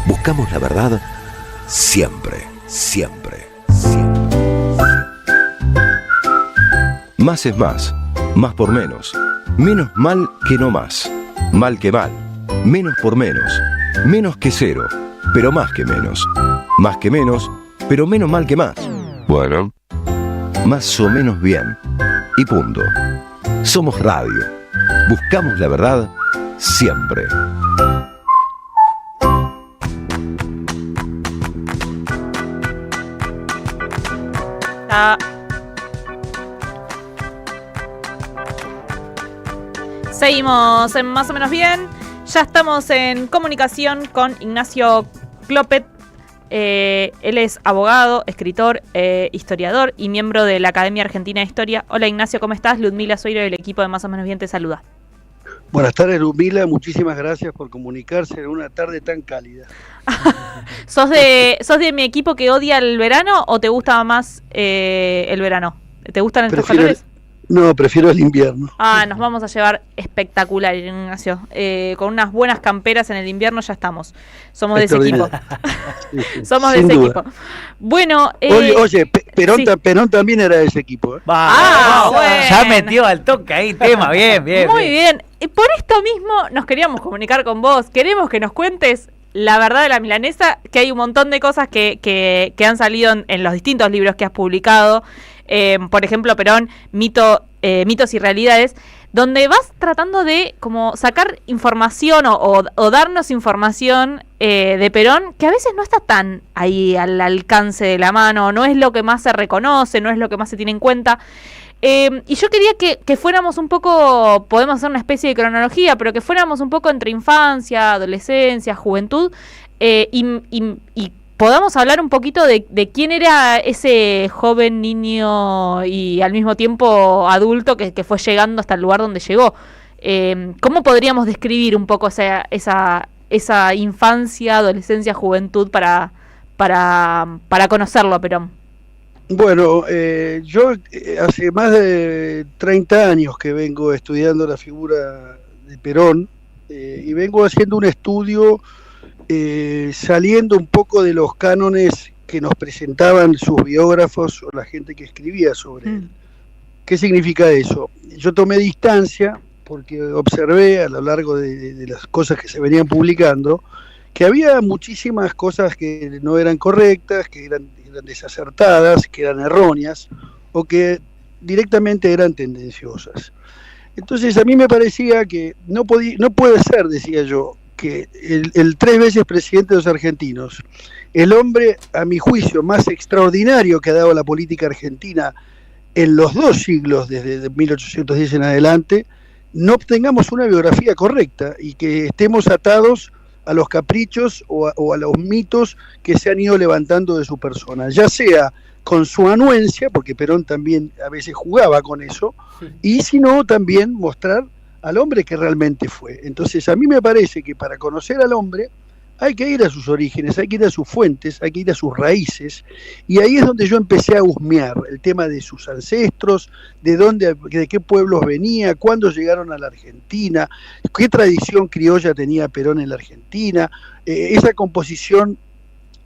Buscamos la verdad siempre, siempre, siempre. Más es más, más por menos. Menos mal que no más, mal que mal. Menos por menos que cero, pero más que menos. Más que menos, pero menos mal que más. Bueno, más o menos bien. Y punto. Somos radio. Buscamos la verdad siempre. Seguimos en Más o menos bien. Ya estamos en comunicación con Ignacio Clopet. Él es abogado, escritor, historiador y miembro de la Academia Argentina de Historia. Hola Ignacio, ¿cómo estás? Ludmila Soiro del equipo de Más o menos bien te saluda. Buenas tardes, Ludmila, muchísimas gracias por comunicarse en una tarde tan cálida. ¿Sos de mi equipo que odia el verano o te gusta más el verano? ¿Te gustan estos calores? No, prefiero el invierno. Nos vamos a llevar espectacular, Ignacio. Con unas buenas camperas en el invierno ya estamos. Somos de ese equipo. Somos de ese equipo. Bueno, oye, Perón también era de ese equipo. Bueno. Ya metió al toque ahí tema, bien. Muy bien. Por esto mismo nos queríamos comunicar con vos. Queremos que nos cuentes la verdad de la milanesa, que hay un montón de cosas que han salido en los distintos libros que has publicado. Por ejemplo, Perón, mitos y realidades, donde vas tratando de como sacar información o darnos información de Perón que a veces no está tan ahí al alcance de la mano, no es lo que más se reconoce, no es lo que más se tiene en cuenta. Y yo quería que fuéramos un poco, podemos hacer una especie de cronología, pero que fuéramos un poco entre infancia, adolescencia, juventud, y podamos hablar un poquito de quién era ese joven niño y al mismo tiempo adulto que fue llegando hasta el lugar donde llegó. ¿Cómo podríamos describir un poco esa infancia, adolescencia, juventud para conocerlo a Perón? Bueno, yo hace más de 30 años que vengo estudiando la figura de Perón y vengo haciendo un estudio saliendo un poco de los cánones que nos presentaban sus biógrafos o la gente que escribía sobre él. ¿Qué significa eso? Yo tomé distancia porque observé a lo largo de las cosas que se venían publicando que había muchísimas cosas que no eran correctas, que eran desacertadas, que eran erróneas o que directamente eran tendenciosas. Entonces a mí me parecía que no puede ser, decía yo, que el 3 veces presidente de los argentinos, el hombre, a mi juicio, más extraordinario que ha dado la política argentina en los 2 siglos, desde 1810 en adelante, no obtengamos una biografía correcta y que estemos atados a los caprichos o a los mitos que se han ido levantando de su persona, ya sea con su anuencia, porque Perón también a veces jugaba con eso, y si no, también mostrar al hombre que realmente fue. Entonces a mí me parece que para conocer al hombre hay que ir a sus orígenes, hay que ir a sus fuentes, hay que ir a sus raíces, y ahí es donde yo empecé a husmear el tema de sus ancestros, de qué pueblos venía, cuándo llegaron a la Argentina, qué tradición criolla tenía Perón en la Argentina, esa composición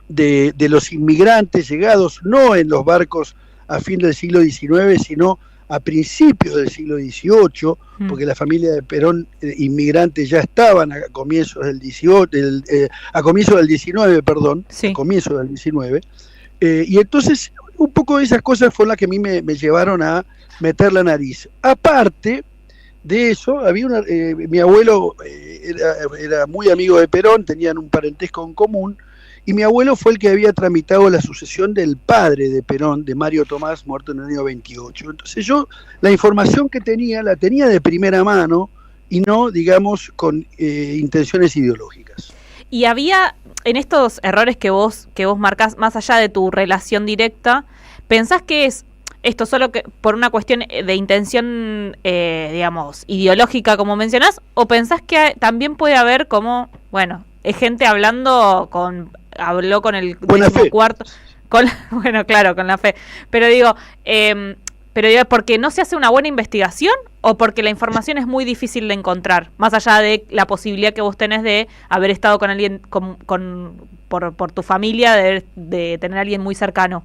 de los inmigrantes llegados no en los barcos a fin del siglo XIX, sino a principios del siglo XVIII, porque la familia de Perón inmigrantes ya estaban a comienzos del XIX, a comienzos del XIX, y entonces un poco de esas cosas fueron las que a mí me llevaron a meter la nariz. Aparte de eso, había mi abuelo era muy amigo de Perón, tenían un parentesco en común, y mi abuelo fue el que había tramitado la sucesión del padre de Perón, de Mario Tomás, muerto en el año 28. Entonces yo la información que tenía, la tenía de primera mano y no, digamos, con intenciones ideológicas. Y había, en estos errores que vos marcás, más allá de tu relación directa, ¿pensás que es esto solo que por una cuestión de intención, digamos, ideológica, como mencionás, o pensás que también puede haber como, bueno, es gente habló con el 14º, bueno, claro, con la fe, pero digo, Pero ¿porque no se hace una buena investigación o porque la información es muy difícil de encontrar? Más allá de la posibilidad que vos tenés de haber estado con alguien, por tu familia, de tener a alguien muy cercano.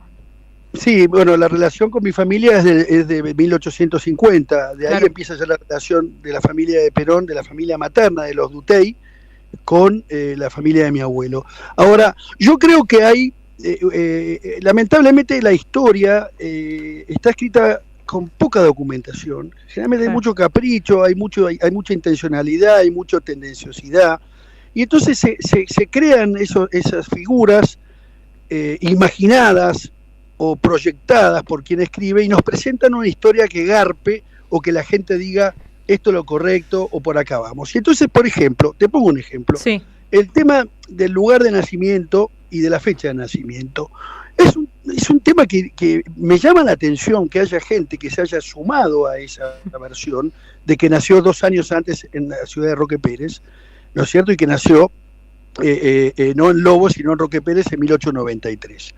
Sí, bueno, la relación con mi familia es de 1850, de ahí Claro. empieza ya la relación de la familia de Perón, de la familia materna de los Dutey, con la familia de mi abuelo. Ahora, yo creo que hay, lamentablemente la historia está escrita con poca documentación, generalmente hay Claro. mucho capricho, hay mucha intencionalidad, hay mucha tendenciosidad, y entonces se crean esas figuras imaginadas o proyectadas por quien escribe y nos presentan una historia que garpe o que la gente diga esto es lo correcto o por acá vamos. Y entonces, por ejemplo, te pongo un ejemplo, Sí. el tema del lugar de nacimiento y de la fecha de nacimiento es un tema que me llama la atención que haya gente que se haya sumado a esa versión de que nació 2 años antes en la ciudad de Roque Pérez, ¿no es cierto? Y que nació no en Lobo, sino en Roque Pérez en 1893.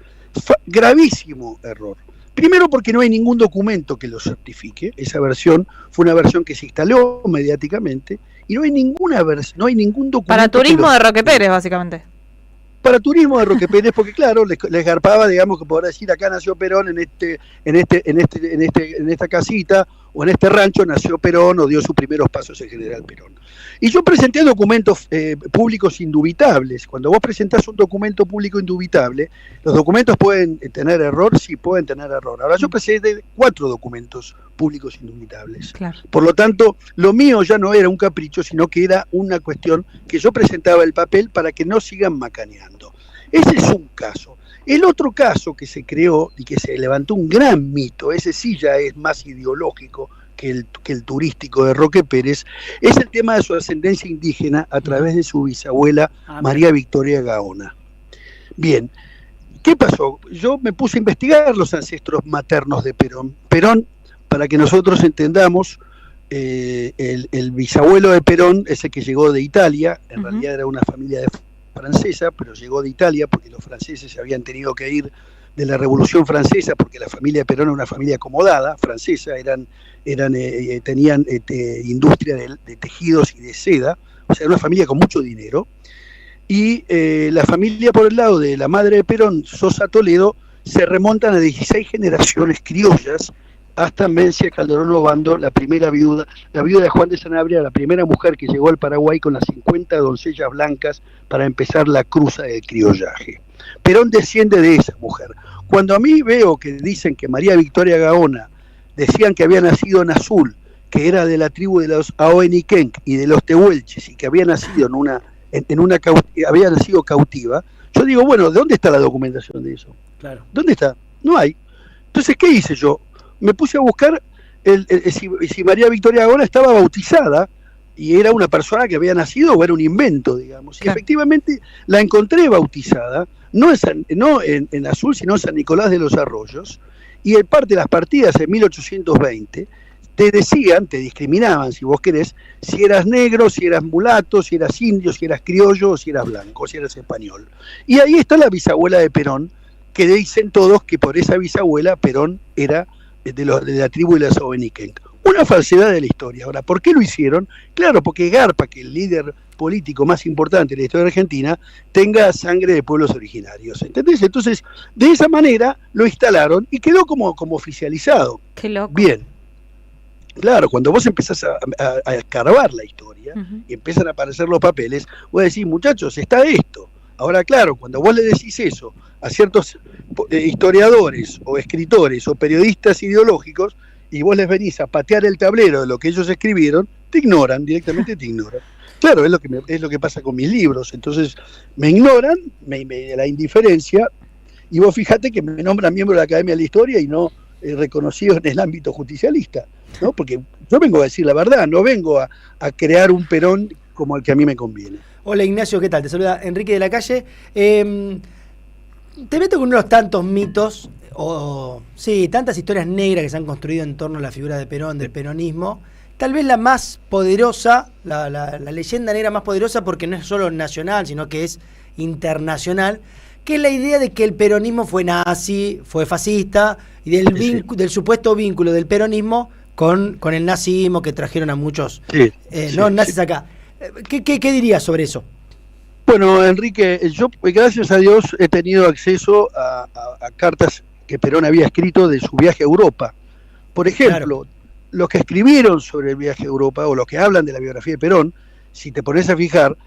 Gravísimo error. Primero porque no hay ningún documento que lo certifique. Esa versión fue una versión que se instaló mediáticamente y no hay ningún documento. Para turismo de Roque Pérez, básicamente. Para turismo de Roque Pérez, porque claro, les garpaba, digamos, que poder decir acá nació Perón en esta casita o en este rancho nació Perón o dio sus primeros pasos en General Perón. Y yo presenté documentos públicos indubitables. Cuando vos presentás un documento público indubitable, los documentos pueden tener error, sí pueden tener error. Ahora yo presenté 4 documentos públicos indubitables. Claro. Por lo tanto, lo mío ya no era un capricho, sino que era una cuestión que yo presentaba el papel para que no sigan macaneando. Ese es un caso. El otro caso que se creó y que se levantó un gran mito, ese sí ya es más ideológico que el turístico de Roque Pérez, es el tema de su ascendencia indígena a través de su bisabuela María Victoria Gaona. Bien, ¿qué pasó? Yo me puse a investigar los ancestros maternos de Perón. Perón, para que nosotros entendamos, el bisabuelo de Perón es el que llegó de Italia, en realidad era una familia francesa, pero llegó de Italia porque los franceses se habían tenido que ir de la Revolución Francesa, porque la familia de Perón era una familia acomodada, francesa, tenían industria de tejidos y de seda, o sea, era una familia con mucho dinero, y la familia por el lado de la madre de Perón, Sosa Toledo, se remontan a 16 generaciones criollas, hasta Mencia Calderón Obando, la viuda de Juan de Sanabria, la primera mujer que llegó al Paraguay con las 50 doncellas blancas para empezar la cruza del criollaje. Perón desciende de esa mujer. Cuando a mí veo que dicen que María Victoria Gaona decían que había nacido en Azul, que era de la tribu de los Aoeniquenc y de los Tehuelches y que había nacido había nacido cautiva, yo digo, bueno, ¿de dónde está la documentación de eso? Claro. ¿Dónde está? No hay. Entonces, ¿qué hice yo? Me puse a buscar si María Victoria Gaona estaba bautizada y era una persona que había nacido o era un invento, digamos. Y efectivamente la encontré bautizada, no en Azul, sino en San Nicolás de los Arroyos, y en parte de las partidas en 1820 te discriminaban, si vos querés, si eras negro, si eras mulato, si eras indio, si eras criollo, o si eras blanco, si eras español. Y ahí está la bisabuela de Perón, que dicen todos que por esa bisabuela Perón era de la tribu de los Aoeniquenc. Una falsedad de la historia. Ahora, ¿por qué lo hicieron? Claro, porque garpa que el líder político más importante de la historia argentina tenga sangre de pueblos originarios. ¿Entendés? Entonces, de esa manera lo instalaron y quedó como oficializado. Qué loco. Bien. Claro, cuando vos empezás a escarbar la historia y empiezan a aparecer los papeles, vos decís, muchachos, está esto. Ahora, claro, cuando vos le decís eso a ciertos historiadores o escritores o periodistas ideológicos y vos les venís a patear el tablero de lo que ellos escribieron, directamente te ignoran. Claro, es lo que pasa con mis libros. Entonces, me ignoran, la indiferencia, y vos fíjate que me nombran miembro de la Academia de la Historia y no reconocido en el ámbito justicialista, ¿no? Porque yo vengo a decir la verdad, no vengo a crear un Perón como el que a mí me conviene. Hola Ignacio, ¿qué tal? Te saluda Enrique de la Calle. Te meto con unos tantos mitos, tantas historias negras que se han construido en torno a la figura de Perón, del peronismo. Tal vez la más poderosa, la leyenda negra más poderosa, porque no es solo nacional, sino que es internacional, que es la idea de que el peronismo fue nazi, fue fascista, y del supuesto vínculo del peronismo con el nazismo, que trajeron a muchos nazis acá. ¿Qué dirías sobre eso? Bueno, Enrique, yo gracias a Dios he tenido acceso a cartas que Perón había escrito de su viaje a Europa. Por ejemplo, los que escribieron sobre el viaje a Europa, o los que hablan de la biografía de Perón, si te pones a fijar,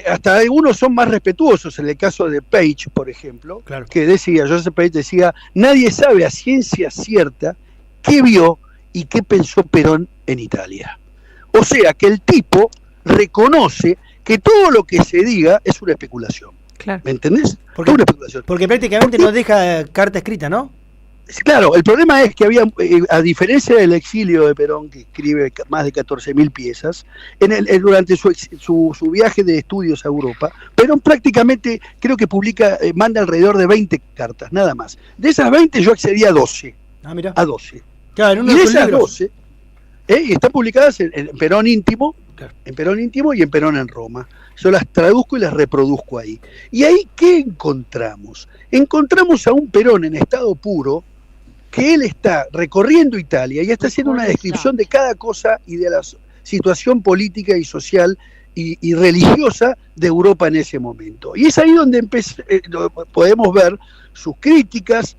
hasta algunos son más respetuosos. En el caso de Page, por ejemplo, que decía, Joseph Page decía, nadie sabe a ciencia cierta qué vio y qué pensó Perón en Italia. O sea, que el tipo reconoce que todo lo que se diga es una especulación. Claro. ¿Me entendés? Porque, una especulación. Porque prácticamente nos deja carta escrita, ¿no? Claro, el problema es que había, a diferencia del exilio de Perón, que escribe más de 14.000 piezas, durante su viaje de estudios a Europa, Perón prácticamente creo que manda alrededor de 20 cartas, nada más. De esas 20 yo accedí a 12. Mirá. A 12. Claro, y de esas 12, están publicadas en Perón íntimo, en Perón íntimo y en Perón en Roma. Yo las traduzco y las reproduzco ahí. ¿Y ahí qué encontramos? Encontramos a un Perón en estado puro, que él está recorriendo Italia y está haciendo una descripción de cada cosa y de la situación política y social y religiosa de Europa en ese momento. Y es ahí donde podemos ver sus críticas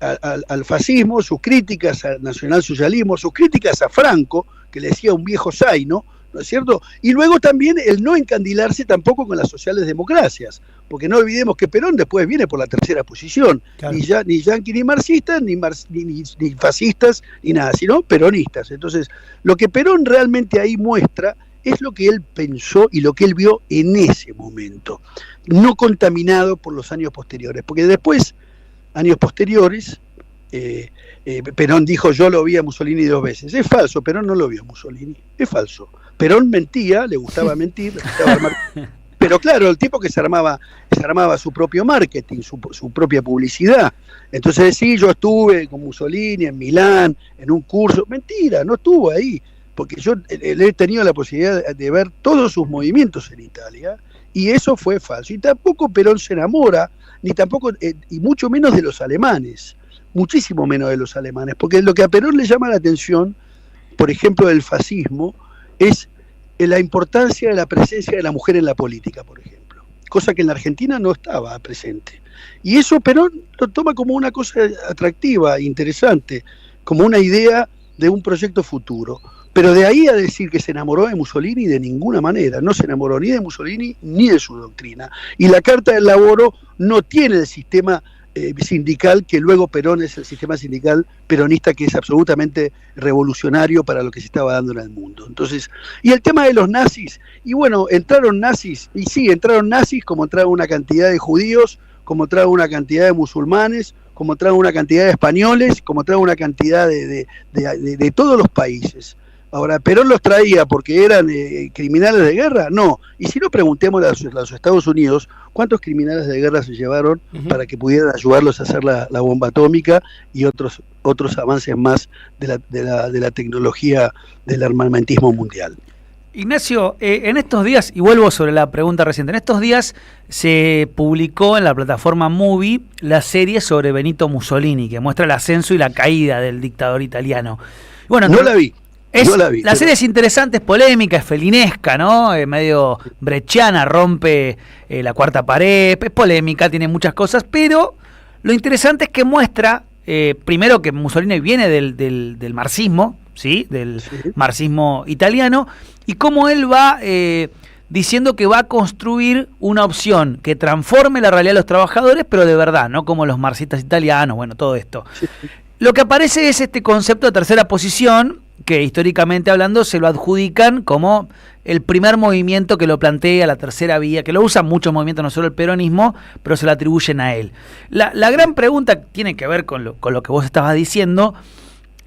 al fascismo, sus críticas al nacionalsocialismo, sus críticas a Franco, que le decía un viejo zaino, ¿no es cierto? Y luego también el no encandilarse tampoco con las sociales democracias, porque no olvidemos que Perón después viene por la tercera posición, claro. Ni yanqui ni marxistas, ni fascistas, ni nada, sino peronistas. Entonces, lo que Perón realmente ahí muestra es lo que él pensó y lo que él vio en ese momento, no contaminado por los años posteriores, porque después, años posteriores, Perón dijo, yo lo vi a Mussolini 2 veces. Es falso, Perón no lo vio a Mussolini, es falso. Perón mentía, le gustaba mentir, le gustaba armar. Pero claro, el tipo que se armaba su propio marketing, su propia publicidad. Entonces sí, yo estuve con Mussolini en Milán, en un curso. Mentira, no estuvo ahí, porque yo he tenido la posibilidad de ver todos sus movimientos en Italia, y eso fue falso. Y tampoco Perón se enamora, ni tampoco, y mucho menos de los alemanes, muchísimo menos de los alemanes, porque lo que a Perón le llama la atención, por ejemplo, del fascismo, es la importancia de la presencia de la mujer en la política, por ejemplo, cosa que en la Argentina no estaba presente. Y eso Perón lo toma como una cosa atractiva, interesante, como una idea de un proyecto futuro. Pero de ahí a decir que se enamoró de Mussolini, de ninguna manera. No se enamoró ni de Mussolini ni de su doctrina. Y la Carta del Laboro no tiene el sistema sindical, que luego Perón es el sistema sindical peronista, que es absolutamente revolucionario para lo que se estaba dando en el mundo. Entonces, y el tema de los nazis, y bueno, entraron nazis, y sí, entraron nazis, como entraron una cantidad de judíos, como entraron una cantidad de musulmanes, como entraron una cantidad de españoles, como entraron una cantidad de todos los países. Ahora, ¿Perón los traía porque eran criminales de guerra? No. Y si no, preguntemos a los Estados Unidos cuántos criminales de guerra se llevaron para que pudieran ayudarlos a hacer la bomba atómica y otros avances más de la tecnología del armamentismo mundial. Ignacio, en estos días, y vuelvo sobre la pregunta reciente, en estos días se publicó en la plataforma Movie la serie sobre Benito Mussolini, que muestra el ascenso y la caída del dictador italiano. Bueno, no la vi. La serie es interesante, es polémica, es felinesca, ¿no? Medio brechiana, rompe la cuarta pared, es polémica, tiene muchas cosas, pero lo interesante es que muestra, primero, que Mussolini viene del marxismo, ¿sí? Del marxismo italiano, y cómo él va diciendo que va a construir una opción que transforme la realidad de los trabajadores, pero de verdad, no como los marxistas italianos, bueno, todo esto. Sí. Lo que aparece es este concepto de tercera posición, que históricamente hablando se lo adjudican como el primer movimiento que lo plantea, la tercera vía, que lo usan muchos movimientos, no solo el peronismo, pero se lo atribuyen a él. La gran pregunta tiene que ver con lo que vos estabas diciendo.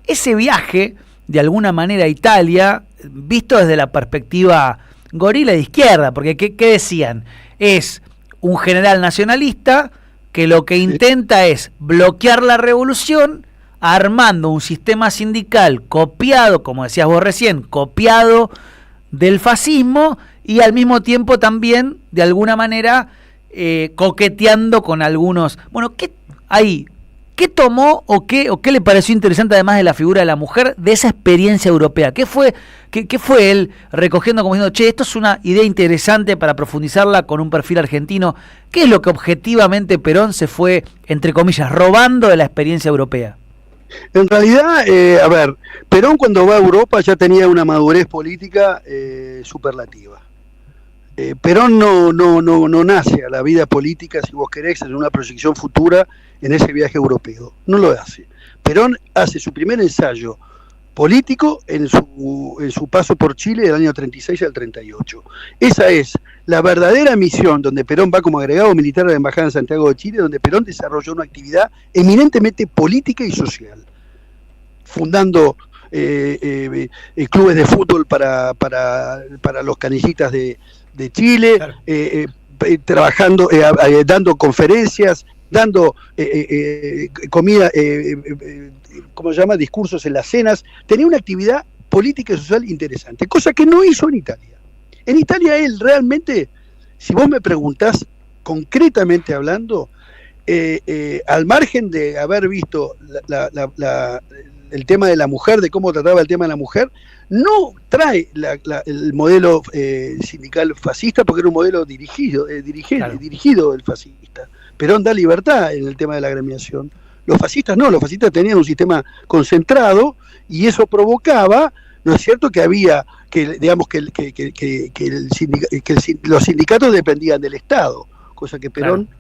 Ese viaje, de alguna manera, a Italia, visto desde la perspectiva gorila de izquierda, porque ¿qué decían? Es un general nacionalista que lo que intenta es bloquear la revolución, armando un sistema sindical copiado, como decías vos recién, copiado del fascismo, y al mismo tiempo también, de alguna manera, coqueteando con algunos. Bueno, ¿qué tomó o qué le pareció interesante, además de la figura de la mujer, de esa experiencia europea? ¿Qué fue él recogiendo como diciendo, esto es una idea interesante para profundizarla con un perfil argentino? ¿Qué es lo que objetivamente Perón se fue, entre comillas, robando de la experiencia europea? En realidad, Perón cuando va a Europa ya tenía una madurez política superlativa. Perón no nace a la vida política, si vos querés, en una proyección futura en ese viaje europeo. No lo hace. Perón hace su primer ensayo político en su paso por Chile del año 36 al 38. Esa es la verdadera misión donde Perón va como agregado militar a la Embajada en Santiago de Chile, donde Perón desarrolló una actividad eminentemente política y social, fundando clubes de fútbol para los canillitas de Chile, claro. Trabajando, dando conferencias, dando comida, ¿cómo se llama? Discursos en las cenas. Tenía una actividad política y social interesante, cosa que no hizo en Italia. En Italia él realmente, si vos me preguntás concretamente hablando, al margen de haber visto el tema de la mujer, de cómo trataba el tema de la mujer, no trae el modelo sindical fascista, porque era un modelo dirigido el fascista. Perón da libertad en el tema de la agremiación. Los fascistas no, los fascistas tenían un sistema concentrado y eso provocaba, ¿no es cierto?, que había, los sindicatos dependían del Estado, cosa que Perón... Claro.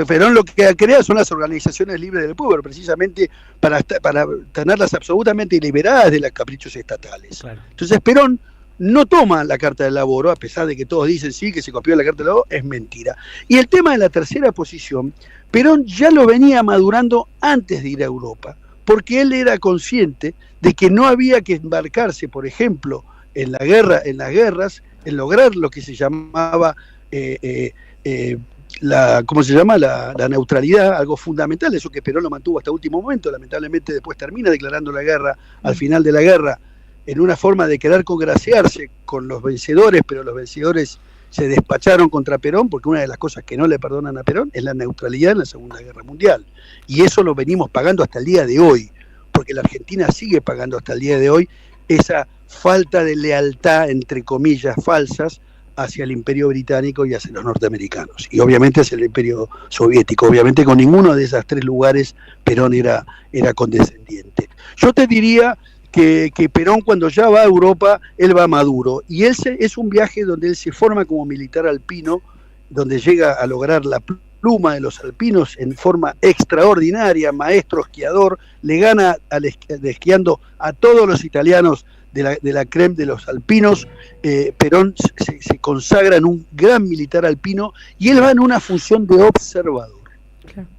Perón lo que crea son las organizaciones libres del pueblo, precisamente para tenerlas absolutamente liberadas de los caprichos estatales. Claro. Entonces Perón no toma la Carta del Laboro, a pesar de que todos dicen sí, que se copió la Carta del Laboro, es mentira. Y el tema de la tercera posición, Perón ya lo venía madurando antes de ir a Europa, porque él era consciente de que no había que embarcarse, por ejemplo, en las guerras, en lograr lo que se llamaba la neutralidad, algo fundamental, eso que Perón lo mantuvo hasta último momento. Lamentablemente después termina declarando la guerra al final de la guerra en una forma de querer congraciarse con los vencedores, pero los vencedores se despacharon contra Perón, porque una de las cosas que no le perdonan a Perón es la neutralidad en la Segunda Guerra Mundial, y eso lo venimos pagando hasta el día de hoy, porque la Argentina sigue pagando hasta el día de hoy esa falta de lealtad, entre comillas, falsas, hacia el Imperio Británico y hacia los norteamericanos, y obviamente hacia el Imperio Soviético. Obviamente con ninguno de esos tres lugares Perón era condescendiente. Yo te diría que Perón, cuando ya va a Europa, él va maduro, y es un viaje donde él se forma como militar alpino, donde llega a lograr la pluma de los alpinos en forma extraordinaria, maestro esquiador, le gana esquiando a todos los italianos de la creme de los alpinos. Perón se consagra en un gran militar alpino y él va en una función de observador. Claro.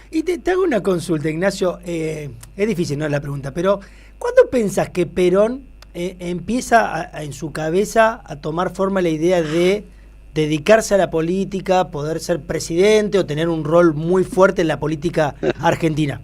Y te hago una consulta, Ignacio, es difícil, ¿no?, la pregunta, pero ¿cuándo pensás que Perón empieza en su cabeza a tomar forma la idea de dedicarse a la política, poder ser presidente o tener un rol muy fuerte en la política argentina?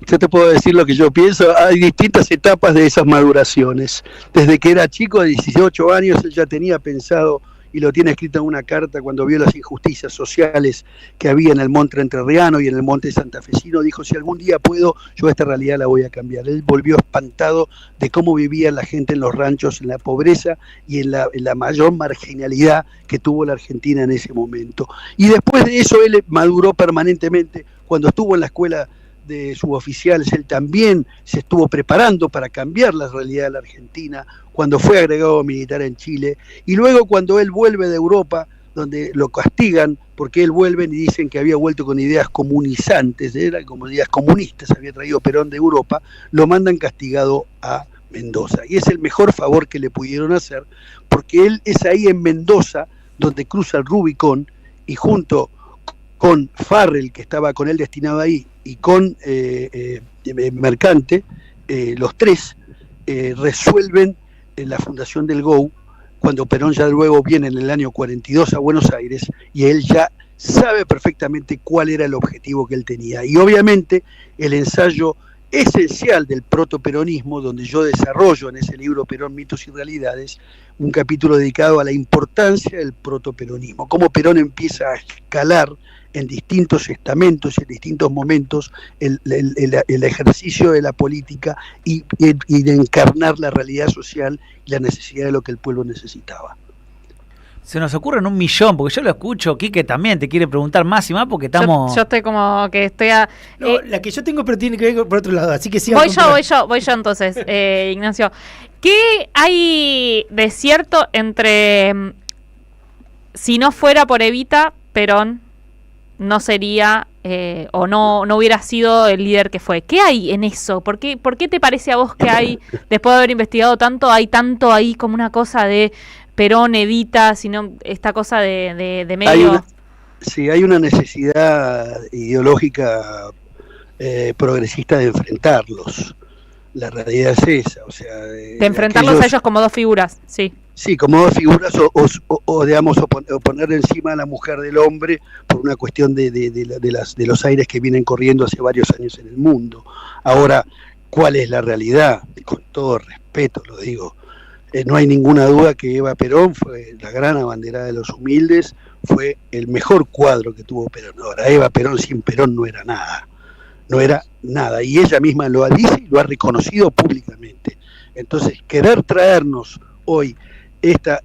Yo te puedo decir lo que yo pienso. Hay distintas etapas de esas maduraciones. Desde que era chico, de 18 años, él ya tenía pensado, y lo tiene escrito en una carta, cuando vio las injusticias sociales que había en el monte entrerriano y en el monte santafesino, dijo, si algún día puedo, yo esta realidad la voy a cambiar. Él volvió espantado de cómo vivía la gente en los ranchos, en la pobreza y en la mayor marginalidad que tuvo la Argentina en ese momento. Y después de eso él maduró permanentemente. Cuando estuvo en la escuela de suboficiales, él también se estuvo preparando para cambiar la realidad de la Argentina, cuando fue agregado militar en Chile, y luego cuando él vuelve de Europa, donde lo castigan, porque él vuelve y dicen que había vuelto con ideas comunizantes, eran como ideas comunistas, había traído Perón de Europa, lo mandan castigado a Mendoza, y es el mejor favor que le pudieron hacer, porque él es ahí en Mendoza, donde cruza el Rubicón, y junto con Farrell, que estaba con él destinado ahí, y con Mercante, los tres resuelven la fundación del GOU, cuando Perón ya luego viene en el año 42 a Buenos Aires, y él ya sabe perfectamente cuál era el objetivo que él tenía. Y obviamente el ensayo esencial del protoperonismo, donde yo desarrollo en ese libro Perón, mitos y realidades, un capítulo dedicado a la importancia del protoperonismo, cómo Perón empieza a escalar en distintos estamentos y en distintos momentos el ejercicio de la política y de encarnar la realidad social y la necesidad de lo que el pueblo necesitaba. Se nos ocurren 1.000.000, porque yo lo escucho, Quique también te quiere preguntar más y más porque estamos... Yo estoy como que estoy No, la que yo tengo pero tiene que ver por otro lado, así que siga. Voy yo entonces, Ignacio. ¿Qué hay de cierto entre si no fuera por Evita, Perón no sería o no hubiera sido el líder que fue? ¿Qué hay en eso? ¿Por qué te parece a vos que hay, después de haber investigado tanto, hay tanto ahí como una cosa de Perón, Evita, sino esta cosa de medio? Hay una necesidad ideológica progresista de enfrentarlos. La realidad es esa, o sea... de enfrentarlos a ellos como dos figuras, sí. Sí, como dos figuras o digamos, o poner encima a la mujer del hombre por una cuestión de los aires que vienen corriendo hace varios años en el mundo. Ahora, ¿cuál es la realidad? Con todo respeto lo digo. No hay ninguna duda que Eva Perón fue la gran abanderada de los humildes, fue el mejor cuadro que tuvo Perón. Ahora, Eva Perón sin Perón no era nada. No era nada, y ella misma lo dice y lo ha reconocido públicamente. Entonces, querer traernos hoy esta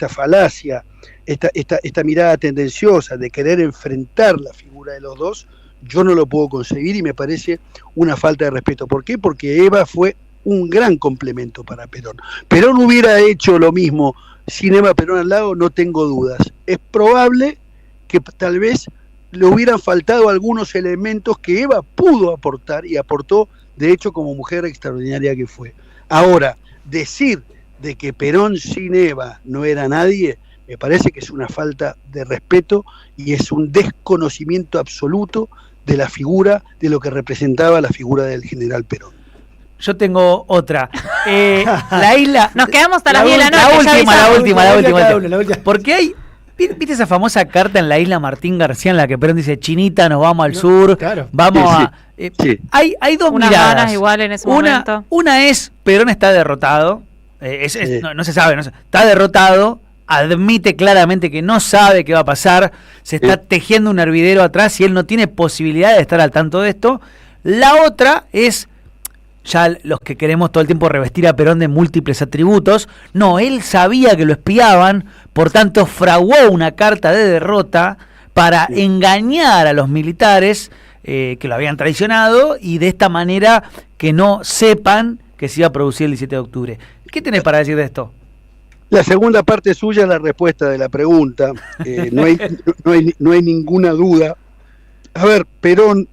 falacia, esta mirada tendenciosa de querer enfrentar la figura de los dos, yo no lo puedo concebir y me parece una falta de respeto. ¿Por qué? Porque Eva fue un gran complemento para Perón. Perón hubiera hecho lo mismo sin Eva Perón al lado, no tengo dudas. Es probable que tal vez le hubieran faltado algunos elementos que Eva pudo aportar y aportó, de hecho, como mujer extraordinaria que fue. Ahora, decir de que Perón sin Eva no era nadie, me parece que es una falta de respeto y es un desconocimiento absoluto de la figura, de lo que representaba la figura del general Perón. Yo tengo otra. La isla... Nos quedamos hasta las 10 de la noche. La última. Porque hay... ¿Viste esa famosa carta en la isla Martín García en la que Perón dice, Chinita, nos vamos al sur, claro. vamos sí, a... sí. Hay dos unas miradas. ganas igual en ese momento. Una es, Perón está derrotado, no se sabe, está derrotado, admite claramente que no sabe qué va a pasar, se está tejiendo un hervidero atrás y él no tiene posibilidad de estar al tanto de esto. La otra es... ya los que queremos todo el tiempo revestir a Perón de múltiples atributos, no, él sabía que lo espiaban, por tanto fraguó una carta de derrota para engañar a los militares que lo habían traicionado y de esta manera que no sepan que se iba a producir el 17 de octubre. ¿Qué tenés para decir de esto? La segunda parte suya es la respuesta de la pregunta. No hay ninguna duda. A ver, Perón...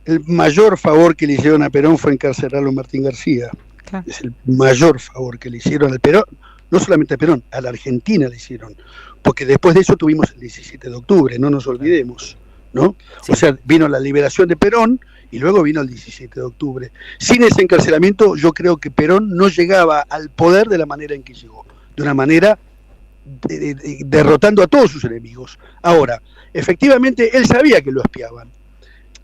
el mayor favor que le hicieron a Perón fue encarcelarlo a Martín García. Claro. Es el mayor favor que le hicieron al Perón, no solamente a Perón, a la Argentina le hicieron. Porque después de eso tuvimos el 17 de octubre, no nos olvidemos, ¿no? Sí. O sea, vino la liberación de Perón y luego vino el 17 de octubre. Sin ese encarcelamiento, yo creo que Perón no llegaba al poder de la manera en que llegó. De una manera derrotando a todos sus enemigos. Ahora, efectivamente, él sabía que lo espiaban.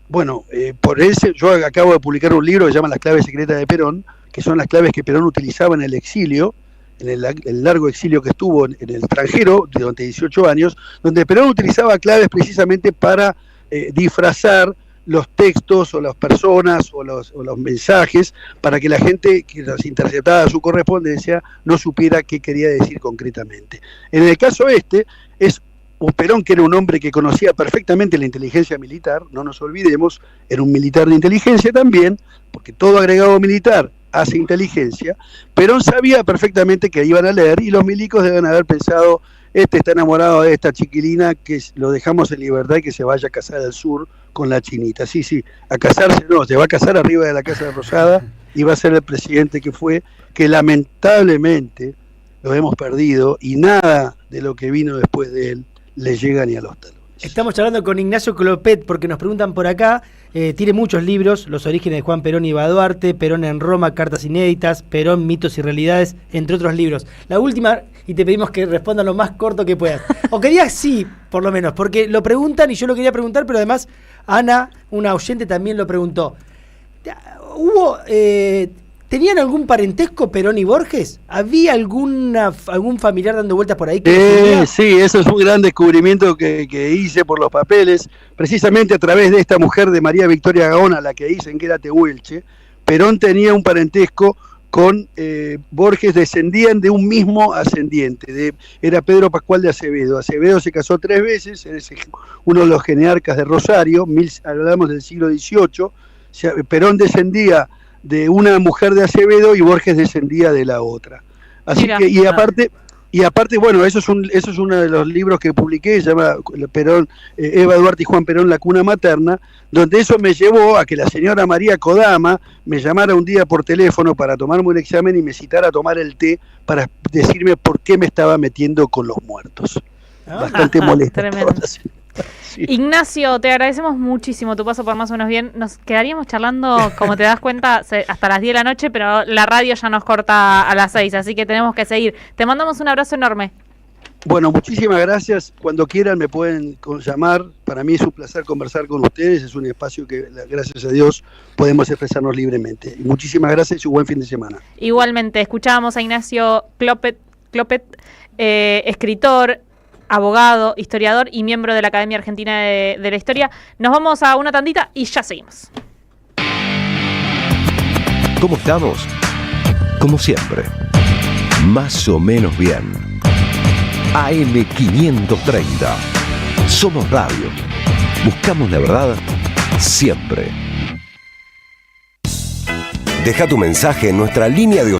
Bueno, por eso yo acabo de publicar un libro que se llama Las claves secretas de Perón, que son las claves que Perón utilizaba en el exilio, en el largo exilio que estuvo en el extranjero durante 18 años, donde Perón utilizaba claves precisamente para disfrazar los textos o las personas o los mensajes para que la gente que las interceptaba su correspondencia no supiera qué quería decir concretamente. En el caso es Perón, que era un hombre que conocía perfectamente la inteligencia militar, no nos olvidemos, era un militar de inteligencia también, porque todo agregado militar hace inteligencia. Perón sabía perfectamente que iban a leer y los milicos deben haber pensado, este está enamorado de esta chiquilina, que lo dejamos en libertad y que se vaya a casar al sur con la chinita. Sí, a casarse no, se va a casar arriba de la Casa de Rosada y va a ser el presidente que fue, que lamentablemente lo hemos perdido y nada de lo que vino después de él le llega ni a los talones. Estamos hablando con Ignacio Clopet porque nos preguntan por acá, tiene muchos libros, Los orígenes de Juan Perón y Eva Duarte, Perón en Roma, Cartas inéditas, Perón, mitos y realidades, entre otros libros. La última, y te pedimos que respondan lo más corto que puedas. O querías sí, por lo menos, porque lo preguntan y yo lo quería preguntar, pero además Ana, una oyente, también lo preguntó. hubo... ¿Tenían algún parentesco Perón y Borges? ¿Había algún familiar dando vueltas por ahí? Sí, eso es un gran descubrimiento que hice por los papeles, precisamente a través de esta mujer de María Victoria Gaona, la que dicen que era tehuelche. Perón tenía un parentesco con Borges, descendían de un mismo ascendiente, era Pedro Pascual de Acevedo. Acevedo se casó 3 veces, es uno de los genearcas de Rosario, hablamos del siglo XVIII. Perón descendía de una mujer de Acevedo y Borges descendía de la otra. Así que, y aparte, bueno, eso es uno de los libros que publiqué, se llama Perón, Eva Duarte y Juan Perón, la cuna materna, donde eso me llevó a que la señora María Kodama me llamara un día por teléfono para tomarme un examen y me citara a tomar el té para decirme por qué me estaba metiendo con los muertos. Bastante molesta. Tremendo. Sí. Ignacio, te agradecemos muchísimo tu paso por Más o Menos Bien. Nos quedaríamos charlando, como te das cuenta, hasta las 10 de la noche, pero la radio ya nos corta a las 6, así que tenemos que seguir. Te mandamos un abrazo enorme. Bueno, muchísimas gracias. Cuando quieran me pueden llamar. Para mí es un placer conversar con ustedes. Es un espacio que, gracias a Dios, podemos expresarnos libremente. Y muchísimas gracias y buen fin de semana. Igualmente, escuchábamos a Ignacio Clopet, escritor, abogado, historiador y miembro de la Academia Argentina de la Historia. Nos vamos a una tandita y ya seguimos. ¿Cómo estamos? Como siempre, más o menos bien. AM530. Somos radio. Buscamos la verdad siempre. Deja tu mensaje en nuestra línea de